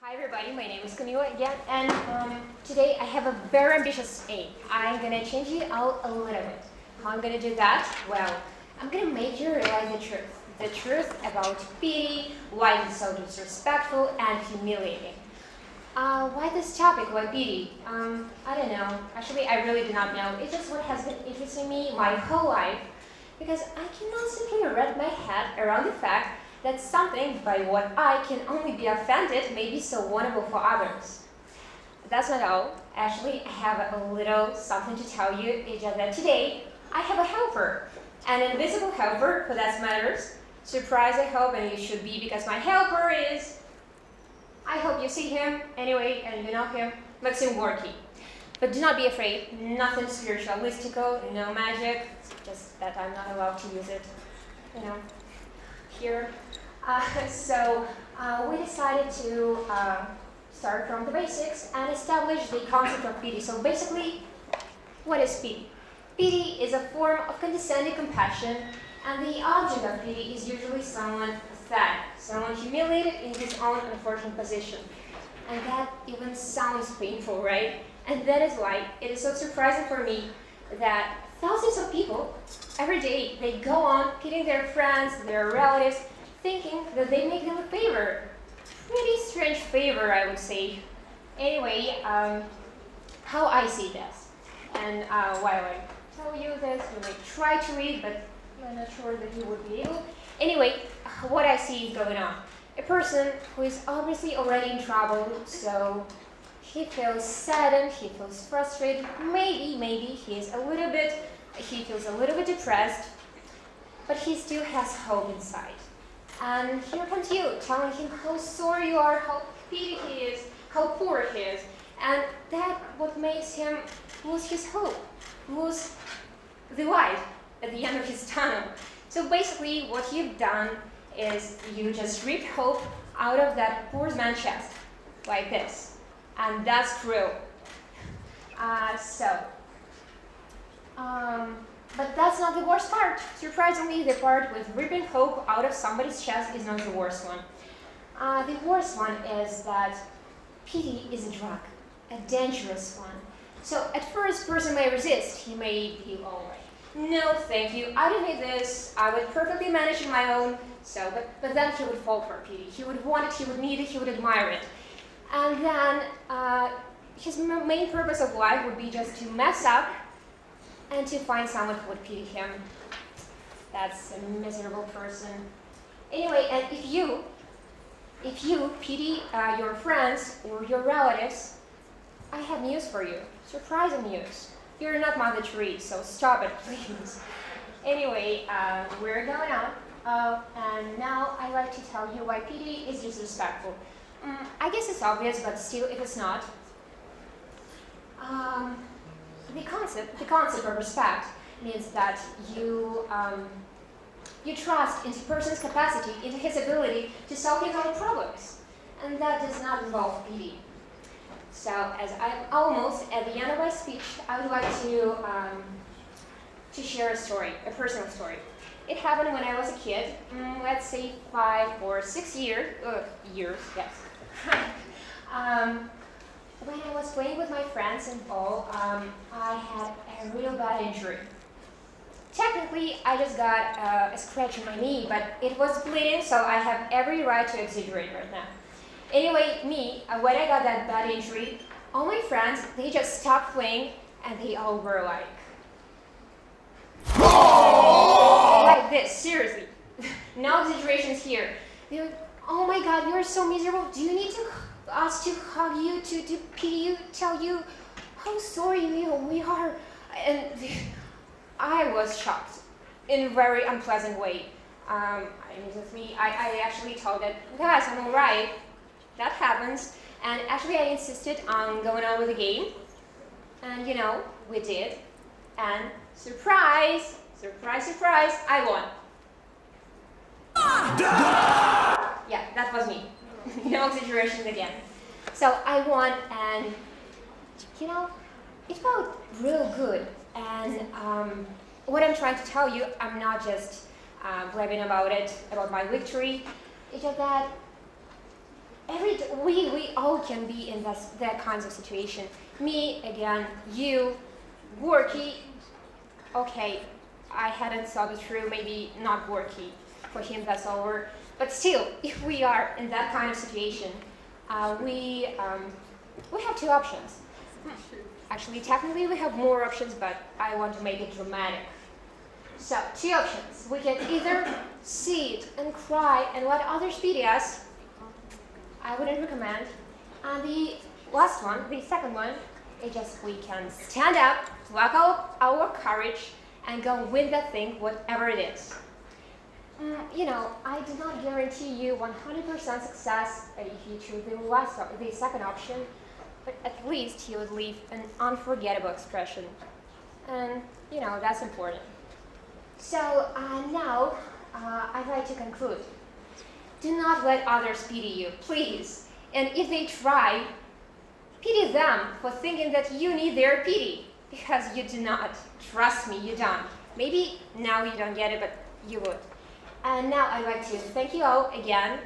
Hi everybody, my name is Kamila again, and today I have a very ambitious aim. I'm gonna change you out a little bit. How I'm gonna do that? Well, I'm gonna make you realize the truth. The truth about pity, why it's so disrespectful and humiliating. Why this topic? Why pity? I don't know. Actually, I really do not know. It's just what has been interesting me my whole life, because I cannot simply wrap my head around the fact that something by what I can only be offended may be so wonderful for others. That's not all. Actually, I have a little something to tell you. It's just that today I have a helper, an invisible helper, for that matters. Surprise, I hope, and you should be, because my helper is, I hope you see him anyway, and you know him, Maxim Gorky. But do not be afraid, nothing spiritualistical, no magic, just that I'm not allowed to use it, here. We decided to start from the basics and establish the concept of pity. So basically, what is pity? Pity is a form of condescending compassion, and the object of pity is usually someone sad, someone humiliated in his own unfortunate position. And that even sounds painful, right? And that is why it is so surprising for me that thousands of people, every day, they go on pitying their friends, their relatives, thinking that they make them a favor. Pretty strange favor, I would say. Anyway, how I see this. And while I tell you this, you may try to read, but I'm not sure that you would be able. Anyway, what I see is going on. A person who is obviously already in trouble, so he feels saddened, he feels frustrated, maybe he feels a little bit depressed, but he still has hope inside. And here comes you, telling him how sorry you are, how pity he is, how poor he is. And that what makes him lose his hope, lose the light at the end of his tunnel. So basically what you've done is you just ripped hope out of that poor man's chest, like this. And that's cruel. But that's not the worst part. Surprisingly, the part with ripping hope out of somebody's chest is not the worst one. The worst one is that pity is a drug, a dangerous one. So at first, person may resist. He may be all right. No, thank you. I don't need this. I would perfectly manage on my own. But then he would fall for pity. He would want it. He would need it. He would admire it. And then his main purpose of life would be just to mess up and to find someone who would pity him. That's a miserable person. Anyway, and if you pity your friends or your relatives, I have news for you. Surprising news. You're not Mother Teresa, so stop it, please. Anyway, we're going on. And now I'd like to tell you why pity is disrespectful. I guess it's obvious, but still, if it's not, the concept of respect means that you trust into a person's capacity, into his ability to solve his own problems, and that does not involve pity. So, as I'm almost at the end of my speech, I would like to share a story, a personal story. It happened when I was a kid, let's say 5 or 6 years, yes. When I was playing with my friends in ball, I had a real bad injury. Technically, I just got a scratch on my knee, but it was bleeding, so I have every right to exaggerate right now. Anyway, when I got that bad injury, all my friends, they just stopped playing, and they all were like this, seriously. No exaggerations here. They were, oh my God, you're so miserable. Do you need us to hug you, to pity you, tell you how sorry we are? And I was shocked in a very unpleasant way. I actually told them, guys, I'm alright. That happens. And actually I insisted on going on with the game. And we did. And surprise, I won. Yeah, that was me. No exaggeration again. So I won, and it felt real good. And what I'm trying to tell you, I'm not just blabbing about my victory. It's just that we all can be in that kinds of situation. Me, again, you, Gorky. Okay, I hadn't thought it through, maybe not Gorky. For him, that's over. But still, if we are in that kind of situation, we have two options. Actually, technically, we have more options, but I want to make it dramatic. So, two options. We can either sit and cry and let others pity us. I wouldn't recommend. And the last one, the second one, is just we can stand up, work out our courage, and go win that thing, whatever it is. I do not guarantee you 100% success if you choose the second option, but at least you would leave an unforgettable expression. And, that's important. So now, I'd like to conclude. Do not let others pity you, please. And if they try, pity them for thinking that you need their pity, because you do not. Trust me, you don't. Maybe now you don't get it, but you would. And now I'd like to thank you all again.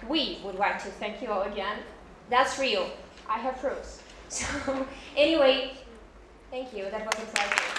We would like to thank you all again. That's real. I have proofs. So anyway, thank you. That was exciting.